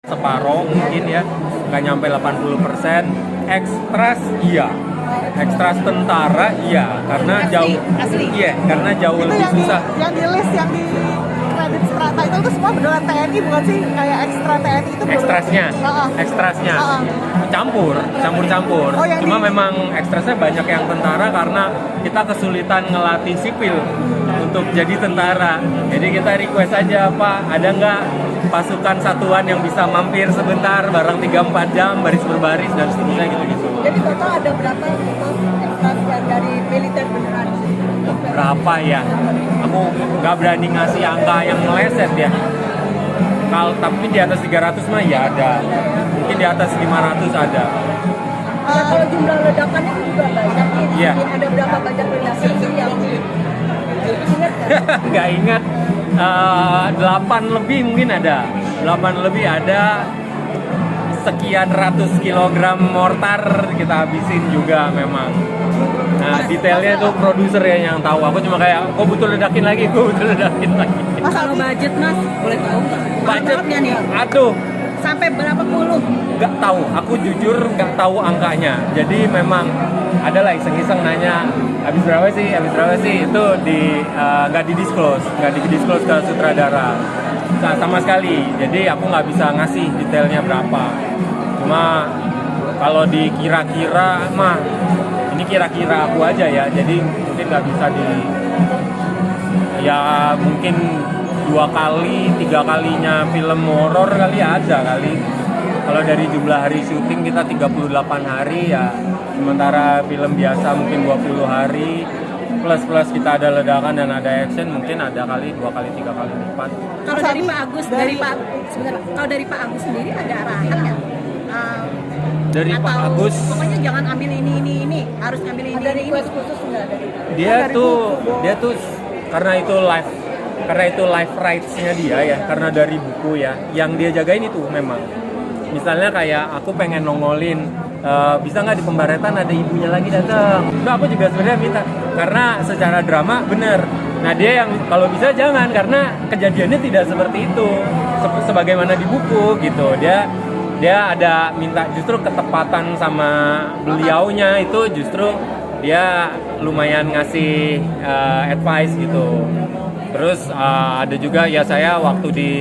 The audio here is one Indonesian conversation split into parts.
separoh mungkin ya, nggak nyampe 80%. Extras iya, extras tentara iya, karena jauh iya, karena jauh Itu lebih yang susah. yang di list, yang di kredit strata itu semua beneran TNI bukan sih? Kayak ekstra TNI itu Ekstrasnya, ekstrasnya campur. Oh, yang Cuma di- memang ekstrasnya banyak yang tentara karena kita kesulitan ngelatih sipil untuk jadi tentara. Jadi kita request aja, Pak, ada nggak pasukan satuan yang bisa mampir sebentar, bareng 3-4 jam, baris berbaris dan seterusnya gitu-gitu. Jadi total ada berapa untuk ekstras yang dari militer beneran? Berapa ya? Aku nggak berani ngasih angka yang meleset ya. Kalau tapi di atas 300 mah ya ada. Mungkin di atas 500 ada. Ya, kalau jumlah ledakannya juga banyak. Iya. Ada berapa banyak ledakan sih yang ingat nggak? Nggak ingat. 8 lebih mungkin ada. 8 lebih ada. Sekian ratus kilogram mortar kita habisin juga memang. Nah, detailnya itu produser ya yang tahu. Aku cuma kayak, kok butuh ledakin lagi, Mas Kalau Aldi, budget mas, boleh tahu nggak? Budgetnya nih, aduh, sampai berapa puluh? nggak tahu. Aku jujur nggak tahu angkanya. Jadi memang adalah iseng-iseng nanya, habis berapa sih? Itu nggak didisclose ke sutradara sama sekali. Jadi aku nggak bisa ngasih detailnya berapa. Cuma kalau dikira-kira mah, ini kira-kira aku aja ya. Jadi mungkin nggak bisa ya mungkin 2 kali, 3 kalinya film horor kali ada kali. Kalau dari jumlah hari syuting kita 38 hari ya, sementara film biasa mungkin 20 hari, plus kita ada ledakan dan ada action, mungkin ada kali 2 kali, 3 kali lipat. Kalau dari Pak Agus, kalau dari Pak Agus sendiri ada arahan nggak? Dari Pak Atau Agus, pokoknya jangan ambil ini, harus ambil ini. Ada request khusus nggak dari? dia tuh karena itu live rights-nya dia ya, karena dari buku ya, yang dia jagain itu memang. Misalnya kayak aku pengen nongolin, bisa nggak di pembaretan ada ibunya lagi datang. Itu aku juga sebenarnya minta, karena secara drama bener. Nah dia yang kalau bisa jangan, karena kejadiannya tidak seperti itu, sebagaimana di buku gitu. Dia ada minta justru ketepatan sama beliaunya itu, justru dia lumayan ngasih advice gitu. Terus ada juga ya, saya waktu di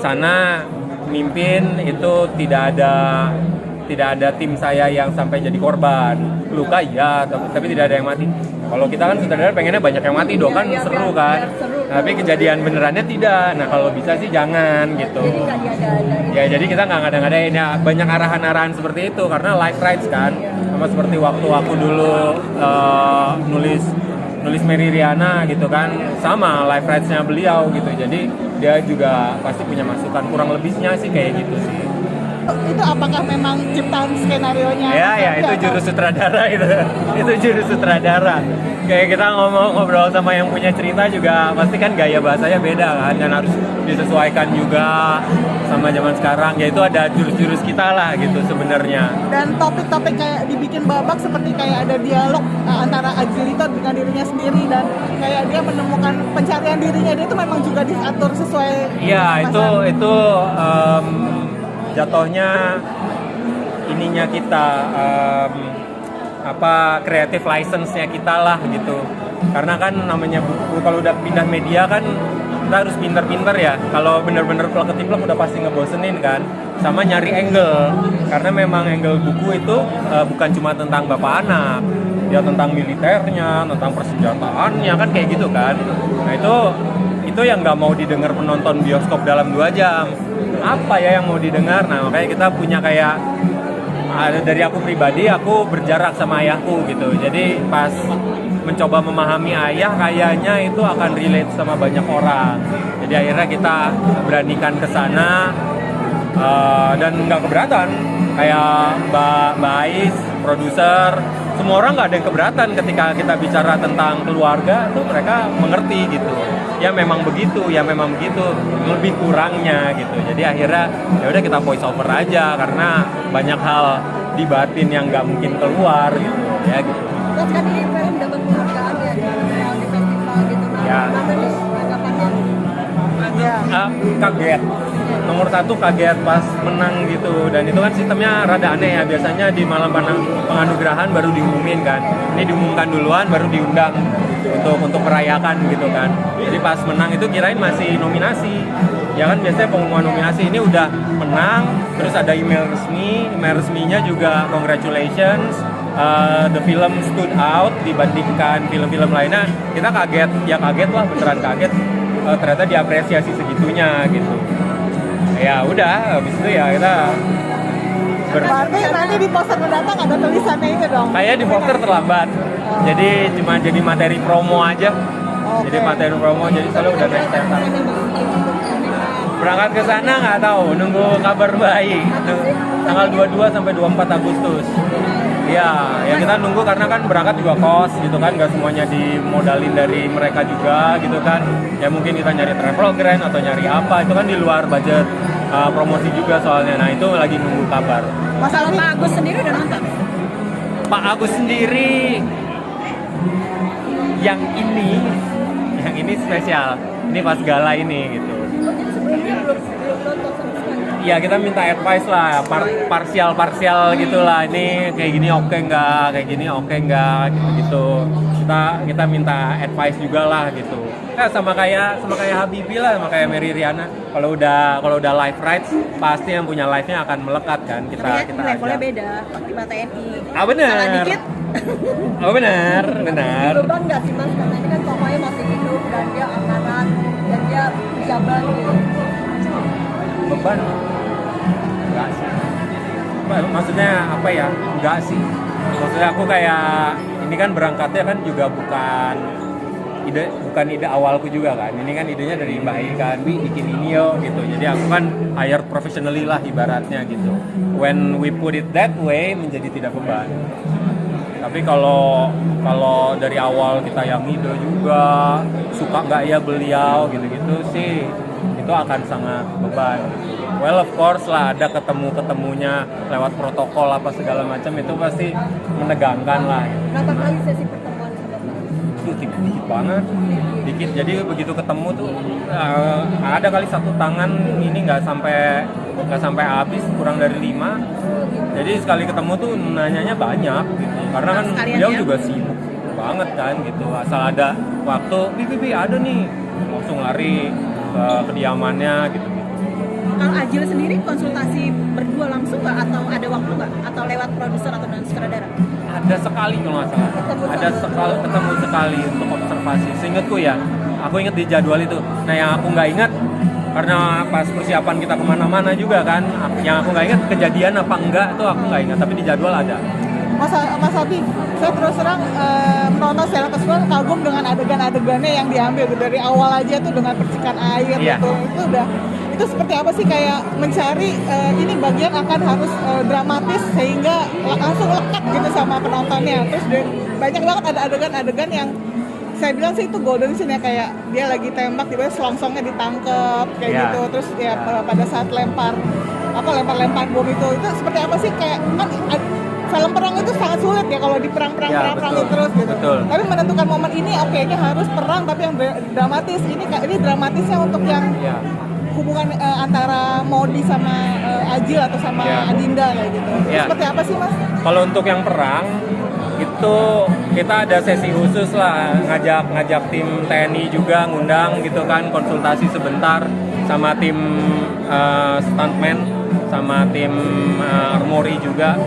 sana mimpin itu tidak ada tim saya yang sampai jadi korban. Luka iya, tapi tidak ada yang mati. Kalau kita kan sutradara pengennya banyak yang mati dong, kan seru kan. Tapi kejadian benerannya tidak. Nah kalau bisa sih jangan gitu. Jadi nggak diada-adain. Ya jadi kita nggak ngada-ngadain ya, banyak arahan-arahan seperti itu karena live rights kan. Sama seperti waktu aku dulu nulis Mary Riana gitu kan, sama live rights-nya beliau gitu. Jadi dia juga pasti punya masukan, kurang lebihnya sih kayak gitu sih. itu apakah memang ciptaan skenario-nya? Ya itu juru sutradara itu juru sutradara. Kayak kita ngobrol sama yang punya cerita juga pasti kan gaya bahasanya beda kan, dan harus disesuaikan juga sama zaman sekarang. Ya itu ada jurus-jurus kita lah gitu sebenarnya. Dan topik-topik kayak dibikin babak seperti kayak ada dialog antara Angelito dengan dirinya sendiri, dan kayak dia menemukan pencarian dirinya, dia itu memang juga diatur sesuai. Iya itu jatuhnya ininya kita creative license-nya kita lah gitu. Karena kan namanya buku, kalau udah pindah media kan kita harus pinter-pinter ya. Kalau bener-bener plek-ketiplek udah pasti ngebosenin kan. Sama nyari angle, karena memang angle buku itu bukan cuma tentang bapak anak, ya tentang militernya, tentang persenjataannya kan kayak gitu kan. Nah itu yang nggak mau didengar penonton bioskop dalam 2 jam. Apa ya yang mau didengar? Nah makanya kita punya kayak dari aku pribadi, aku berjarak sama ayahku gitu. Jadi pas mencoba memahami ayah, kayaknya itu akan relate sama banyak orang. Jadi akhirnya kita beranikan ke sana dan nggak keberatan. Kayak Mbak Ais, produser, semua orang nggak ada yang keberatan ketika kita bicara tentang keluarga, tuh mereka mengerti gitu. Ya memang begitu, lebih kurangnya gitu. Jadi akhirnya ya udah kita voice over aja, karena banyak hal di batin yang nggak mungkin keluar gitu ya gitu. Terus kan ini film dapat penghargaan ya di festival gitu. Ya. Gimana nih tanggapannya? Kaget nomor 1 kaget pas menang gitu, dan itu kan sistemnya rada aneh ya, biasanya di malam penganugerahan baru diumumin kan, ini diumumkan duluan baru diundang untuk merayakan gitu kan. Jadi pas menang itu kirain masih nominasi, ya kan biasanya pengumuman nominasi, ini udah menang, terus ada email resminya juga congratulations, the film stood out dibandingkan film-film lainnya. Kita kaget, ya kaget lah, beneran kaget, ternyata diapresiasi segitunya gitu. Ya udah, habis itu ya kita Berarti nanti di poster mendatang ada tulisannya itu dong. kayak di poster terlambat, jadi cuma jadi materi promo aja. Oke. Jadi materi promo, jadi selalu udah naik cetak. Berangkat ke sana nggak tahu, nunggu kabar baik. Tanggal 22 sampai 24 Agustus. Iya, ya kita nunggu karena kan berangkat juga kos gitu kan, nggak semuanya dimodalin dari mereka juga gitu kan. Ya mungkin kita nyari travel grant atau nyari apa, itu kan di luar budget promosi juga soalnya. Nah itu lagi nunggu kabar. Kalau Pak Agus sendiri udah nonton? Pak Agus sendiri yang ini spesial. Ini pas gala ini gitu. Jadi sebelumnya belum nonton sama sekali. Iya, kita minta advice lah, parsial gitulah. Ini kayak gini oke nggak, kayak gini oke nggak, gitu. Kita minta advice juga lah gitu. Ya sama kayak Habibie lah, sama kayak Mary Riana. Kalau udah live rights, pasti yang punya live-nya akan melekat kan. Tapi Kita levelnya ajak. beda, Panglima TNI. Ah benar. Salah dikit. Oh benar. Beban nggak sih Mas? Karena ini kan tokohnya masih hidup dan dia angkatan dan dia jabat gitu. Beban. Enggak sih. Maksudnya apa ya? Enggak sih. Maksudnya aku kayak ini kan berangkatnya kan juga bukan ide awalku juga kan. Ini kan idenya dari Mbak Ai kan, bikin ini yo gitu. Jadi aku kan hire professionally lah ibaratnya gitu. When we put it that way menjadi tidak beban. Tapi kalau dari awal kita yang ide juga, suka nggak ya beliau gitu-gitu sih, itu akan sangat beban. Well of course lah, ada ketemunya lewat protokol apa segala macam, itu pasti menegangkan lah. Berapa kali sesi pertemuan sama Pak? Itu dikit banget, dikit. Jadi begitu ketemu tuh ada kali satu tangan ini nggak sampai habis, kurang dari 5. Jadi sekali ketemu tuh nanyanya banyak gitu, karena kan Sekalian beliau ya? juga sibuk banget kan gitu. Asal ada waktu, Bibi ada nih, langsung lari ke kediamannya gitu. Kalau Ajil sendiri konsultasi berdua langsung nggak atau ada waktu nggak atau lewat produser atau dan sutradara? Ada sekali kalau nggak salah, ketemu sekali untuk observasi. Seingatku ya, aku ingat di jadwal itu. Nah yang aku nggak ingat, karena pas persiapan kita kemana-mana juga kan, yang aku nggak ingat kejadian apa enggak tuh aku nggak ingat, tapi di jadwal ada. Mas Abi, saya terus terang menonton secara keseluruhan kagum dengan adegan-adegannya yang diambil gitu. Dari awal aja tuh dengan percikan air Iya. gitu. Itu seperti apa sih, kayak mencari ini bagian akan harus dramatis sehingga langsung lekat gitu sama penontonnya. Terus banyak banget ada adegan-adegan yang saya bilang sih itu golden scene ya, kayak dia lagi tembak tiba-tiba selongsongnya ditangkep kayak Iya. gitu. Terus ya pada saat lempar bom itu seperti apa sih, kayak kan film perang itu sangat sulit ya kalau di perang Ya, betul. terus gitu. Betul. Tapi menentukan momen ini oke-nya harus perang tapi yang dramatis. Ini dramatisnya untuk yang Ya. hubungan antara Modi sama Ajil atau sama Ya. Adinda kayak gitu. Itu Ya. seperti apa sih Mas? Kalau untuk yang perang itu kita ada sesi khusus lah, ngajak tim TNI juga, ngundang gitu kan, konsultasi sebentar sama tim stuntman, sama tim armory juga.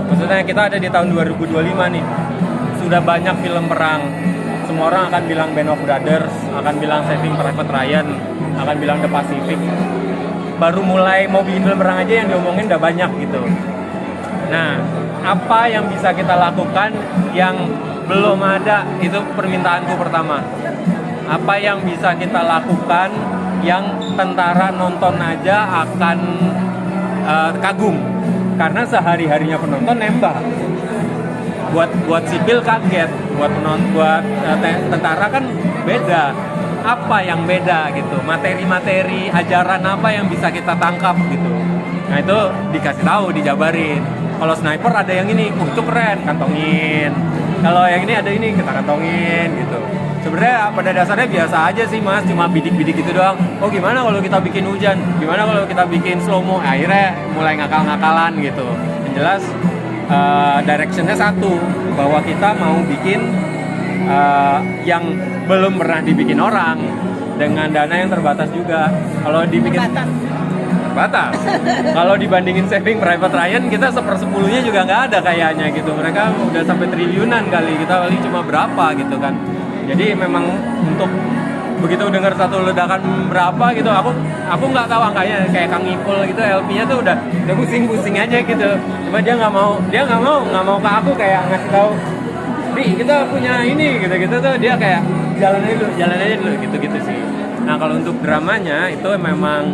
Maksudnya kita ada di tahun 2025 nih, sudah banyak film perang. Semua orang akan bilang Band of Brothers, akan bilang Saving Private Ryan, akan bilang The Pacific. Baru mulai mau bikin film perang aja yang diomongin udah banyak gitu. Nah, apa yang bisa kita lakukan yang belum ada, itu permintaanku pertama. Apa yang bisa kita lakukan yang tentara nonton aja akan kagum, karena sehari-harinya penonton nembak. Buat sipil kaget, buat tentara kan beda. Apa yang beda gitu, materi-materi ajaran apa yang bisa kita tangkap gitu. Nah itu dikasih tahu, dijabarin. Kalau sniper ada yang ini, itu keren, kantongin. Kalau yang ini ada ini, kita kantongin gitu. sebenarnya pada dasarnya biasa aja sih mas, cuma bidik-bidik gitu doang. Oh gimana kalau kita bikin hujan, gimana kalau kita bikin slow mo, akhirnya mulai ngakal-ngakalan gitu. Yang jelas directionnya satu, bahwa kita mau bikin yang belum pernah dibikin orang dengan dana yang terbatas juga. Kalau dibikin terbatas. Kalau dibandingin Saving Private Ryan, kita 1/10-nya juga nggak ada kayaknya gitu. Mereka udah sampai triliunan kali, kita paling cuma berapa gitu kan. Jadi memang untuk begitu dengar satu ledakan berapa gitu, aku nggak tahu angkanya. Kayak Kang Ipul gitu, LP-nya tuh udah pusing-pusing aja gitu. Cuma dia nggak mau ke aku kayak ngasih tahu, Bi kita punya ini gitu tuh, dia kayak jalan aja dulu gitu sih. Nah kalau untuk dramanya itu memang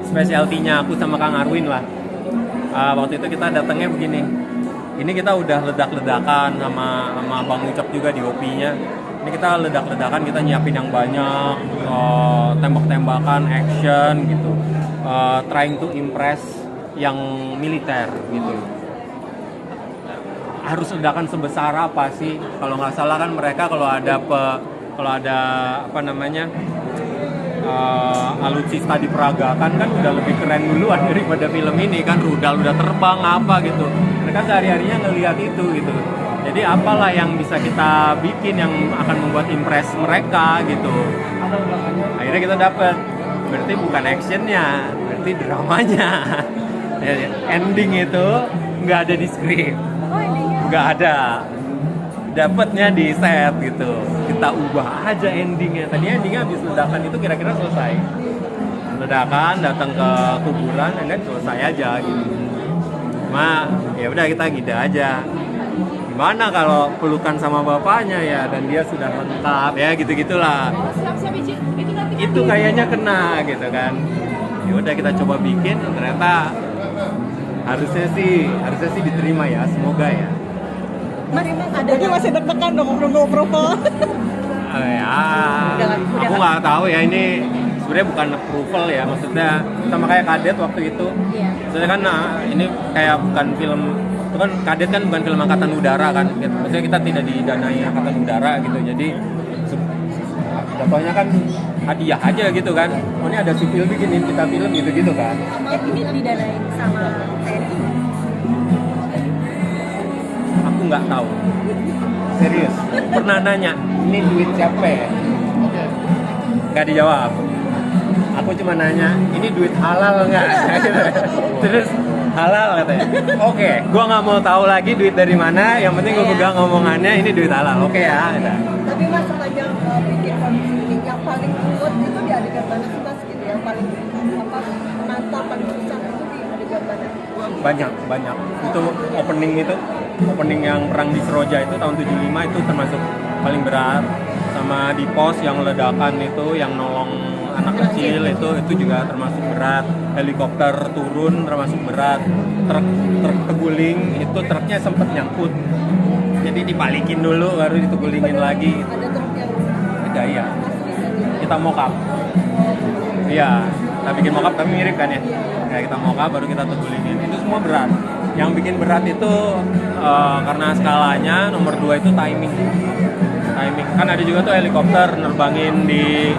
specialty-nya aku sama Kang Arwin lah. Waktu itu kita datangnya begini. Ini kita udah ledak-ledakan sama Bang Ucap juga di OP-nya. Ini kita ledak-ledakan, kita nyiapin yang banyak, tembak-tembakan, action gitu. Trying to impress yang militer gitu. Harus ledakan sebesar apa sih? Kalau nggak salah kan mereka kalau ada apa namanya? alutsista diperagakan kan udah lebih keren duluan daripada film ini kan, rudal udah terbang apa gitu. Mereka sehari-harinya ngelihat itu gitu. Jadi apalah yang bisa kita bikin yang akan membuat impress mereka gitu. Akhirnya kita dapet. Berarti bukan actionnya, berarti dramanya. Ending itu nggak ada di skrip, nggak ada. Dapatnya di set gitu, kita ubah aja endingnya. Tadinya endingnya habis ledakan itu kira-kira selesai, ledakan datang ke kuburan dan selesai aja gitu. Cuma ya udah kita gitu aja. Gimana kalau pelukan sama bapaknya ya, dan dia sudah lengkap ya gitu-gitulah. Itu kayaknya kena gitu kan. Ya udah kita coba bikin, ternyata harusnya sih diterima ya, semoga ya. Mas, ada Jadi masih deg-degan dong nunggu approval. Aku nggak tahu ya, ini sebenarnya bukan approval ya, maksudnya sama kayak Kadet waktu itu. Iya. Maksudnya kan ini kayak bukan film, itu kan Kadet kan bukan film angkatan udara kan, maksudnya kita tidak didanai angkatan udara gitu, jadi jatuhnya kan hadiah aja gitu kan. Oh ini ada sipil bikinin kita film gitu kan. Ini didanain sama TNI. Aku nggak tahu. Serius. Pernah nanya, ini duit siapa ya? Nggak dijawab. Aku cuma nanya, ini duit halal nggak? Terus halal katanya. Oke, gua nggak mau tahu lagi duit dari mana. Yang penting gua pegang omongannya, ini duit halal. Oke ya. Tapi mas sepanjang bikin kondisi ini yang paling kuat itu di adegan mana sih mas gitu, yang paling menantang, paling susah itu di adegan mana? Banyak. Itu opening yang perang di Seroja itu tahun 75 itu termasuk paling berat. Sama di pos yang ledakan itu, yang nolong anak kecil itu juga termasuk berat. Helikopter turun termasuk berat. Truk terguling itu, truknya sempet nyangkut. Jadi dibalikin dulu baru ditugulingin lagi. Ada truk yang Beda ya. Kita mock-up. Iya, kita bikin mock-up tapi mirip kan ya. Kayak kita mock-up baru kita tugulingin. Itu semua berat. Yang bikin berat itu karena skalanya nomor 2 itu timing. Kan ada juga tuh helikopter nerbangin di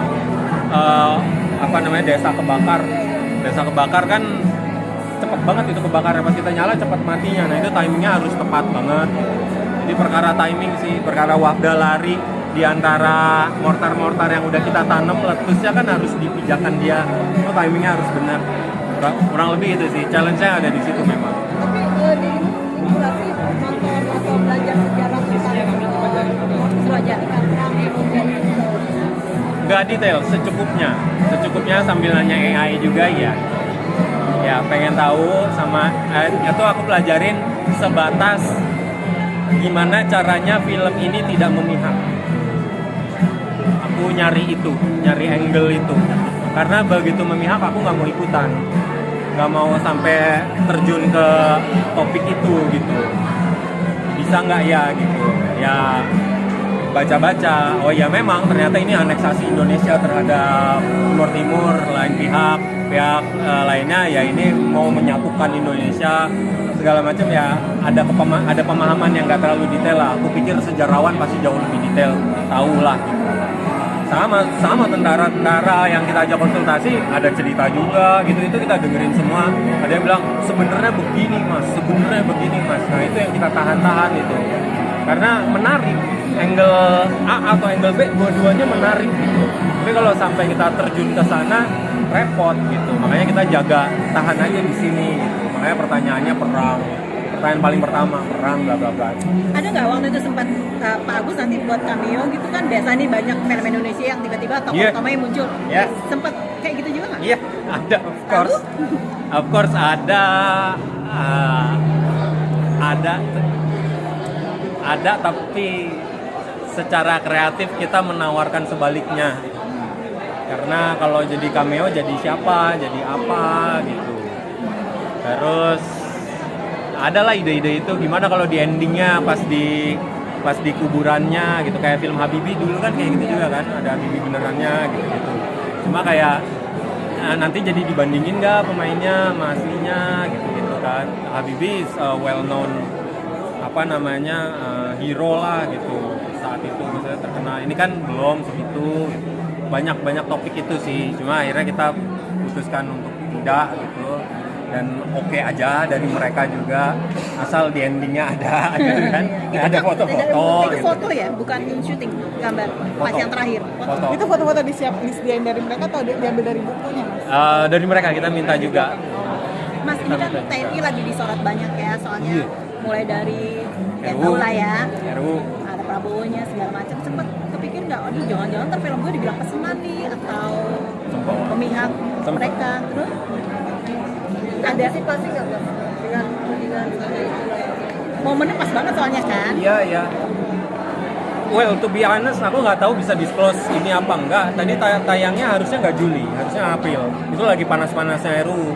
desa kebakar kan cepat banget itu kebakar, pas kita nyala cepat matinya. Nah itu timingnya harus tepat banget. Jadi perkara timing sih, perkara wafda lari di antara mortar yang udah kita tanam, letusnya kan harus dipijakan dia. Oh timingnya harus benar. Kurang lebih itu sih, challenge-nya ada di situ memang. tapi di ini nggak sih nonton atau belajar sejarah tentang Seroja. perang kemudian Nggak detail, secukupnya sambil nanya AI juga ya pengen tahu sama itu aku pelajarin sebatas gimana caranya film ini tidak memihak. Aku nyari angle itu, karena begitu memihak aku nggak mau ikutan, nggak mau sampai terjun ke topik itu gitu. Bisa nggak ya gitu ya, baca-baca, oh ya memang ternyata ini aneksasi Indonesia terhadap Timur lain pihak, pihak lainnya ya ini mau menyatukan Indonesia segala macam ya, ada pemahaman yang nggak terlalu detail lah. Aku pikir sejarawan pasti jauh lebih detail, tahu lah gitu. Sama tentara yang kita ajak konsultasi ada cerita juga gitu, itu kita dengerin semua. Ada yang bilang sebenarnya begini mas. Nah itu yang kita tahan itu karena menarik, angle A atau angle B dua-duanya menarik gitu. Tapi kalau sampai kita terjun ke sana repot gitu, makanya kita jaga tahan aja di sini gitu. Makanya pertanyaannya pertanyaan paling pertama perang bla bla bla. Ada nggak waktu itu sempat Pak Agus nanti buat cameo gitu kan, biasa nih banyak film Indonesia yang tiba-tiba tokoh utamanya muncul. Sempat kayak gitu juga nggak? Iya, ada of course ada tapi secara kreatif kita menawarkan sebaliknya. Karena kalau jadi cameo jadi siapa, jadi apa gitu. Terus adalah ide-ide itu gimana kalau di endingnya pas di kuburannya gitu, kayak film Habibie dulu kan kayak gitu juga kan, ada Habibie benerannya gitu. Cuma kayak nanti jadi dibandingin nggak pemainnya sama aslinya gitu kan. Habibie is well known hero lah gitu saat itu, misalnya terkenal. Ini kan belum segitu gitu. Banyak topik itu sih, cuma akhirnya kita putuskan untuk tidak gitu. Dan oke aja dari mereka juga, asal di endingnya ada gitu kan. Ada foto-foto itu gitu. foto ya, bukan syuting gambar pas yang terakhir. Foto. Itu foto-foto disediain dari mereka atau diambil dari bukunya mas? Dari mereka kita minta juga. Mas, ini kan TNI lagi disorot banyak ya, soalnya mulai dari RU. tahu lah ya, RU. ada Prabowo-nya segala macam. Sempet kepikir nggak, aduh jangan-jangan ntar film gue dibilang pesanan nih atau memihak mereka, terus ada Antisipasi nggak mas dengan momennya pas banget soalnya kan. Iya. Well, to be honest, aku nggak tahu bisa disclose ini apa enggak. Tadi tayangnya harusnya nggak Juli, harusnya April. Itu lagi panas-panasnya RUU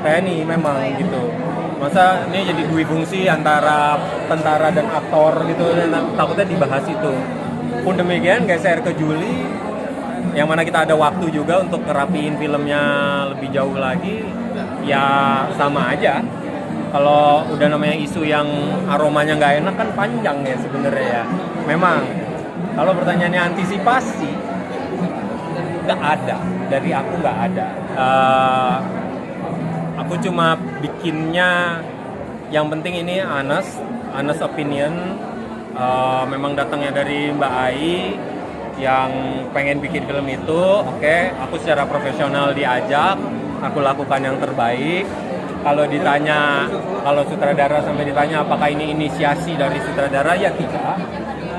TNI memang gitu. Masa ini jadi dui fungsi antara tentara dan aktor gitu, dan takutnya dibahas itu. Pun demikian geser ke Juli, yang mana kita ada waktu juga untuk ngerapiin filmnya lebih jauh lagi. Ya sama aja. Kalau udah namanya isu yang aromanya nggak enak kan panjang ya sebenarnya ya. Memang kalau pertanyaannya antisipasi nggak ada, dari aku nggak ada. Aku cuma bikinnya yang penting ini honest opinion. Memang datangnya dari Mbak Ai yang pengen bikin film itu. Oke, aku secara profesional diajak, aku lakukan yang terbaik. Kalau sutradara sampai ditanya apakah ini inisiasi dari sutradara, ya tidak.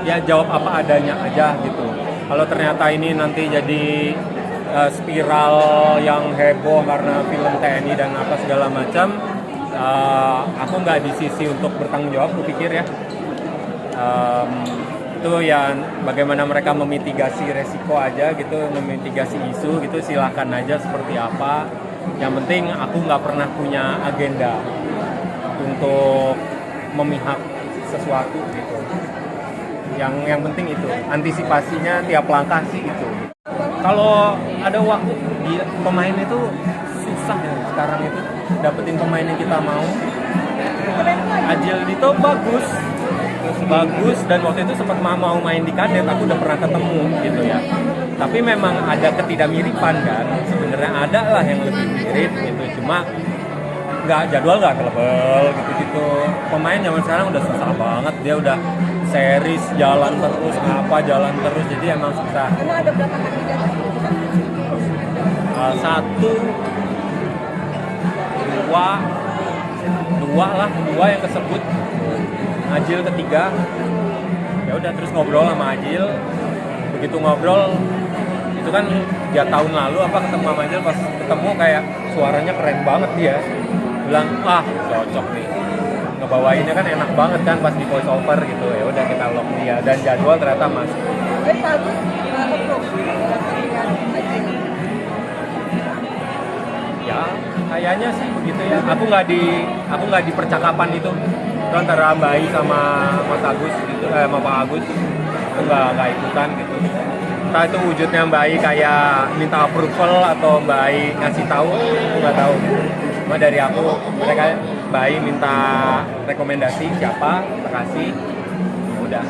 Ya jawab apa adanya aja gitu. Kalau ternyata ini nanti jadi spiral yang heboh karena film TNI dan apa segala macam, aku nggak di sisi untuk bertanggung jawab, aku pikir ya. Itu ya bagaimana mereka memitigasi resiko aja gitu, memitigasi isu gitu, silahkan aja seperti apa. Yang penting aku nggak pernah punya agenda untuk memihak sesuatu gitu. Yang penting itu antisipasinya tiap langkah sih itu. Kalau ada waktu pemain itu susah ya sekarang itu dapetin pemain yang kita mau. Adjil Dito bagus dan waktu itu sempat mau main di Kadet, aku udah pernah ketemu gitu ya. Tapi memang ada ketidakmiripan kan, sebenarnya ada lah yang lebih mirip gitu, cuma jadwal nggak kelebel gitu. Pemain zaman sekarang udah susah banget, dia udah series jalan terus, jadi emang susah. Emang ada berapa kandidat? Dua yang kesebut. Ajil ketiga. Ya udah terus ngobrol sama Ajil. Begitu ngobrol itu kan 3 tahun lalu ketemu sama Ajil, pas ketemu kayak suaranya keren banget dia. Bilang, cocok nih. Ngebawainnya kan enak banget kan pas di voice over gitu. Ya udah kita lock dia dan jadwal ternyata masuk. Bagus, Ya, kayaknya sih begitu ya. Aku nggak di percakapan itu antara Mbak Ai sama Mas Agus gitu, sama Pak Agus. Aku nggak ikutan gitu. entah itu wujudnya Mbak Ai kayak minta approval atau Mbak Ai ngasih tahu, aku nggak tahu. Cuma dari aku, mereka Mbak Ai minta rekomendasi siapa, kita kasih, udah.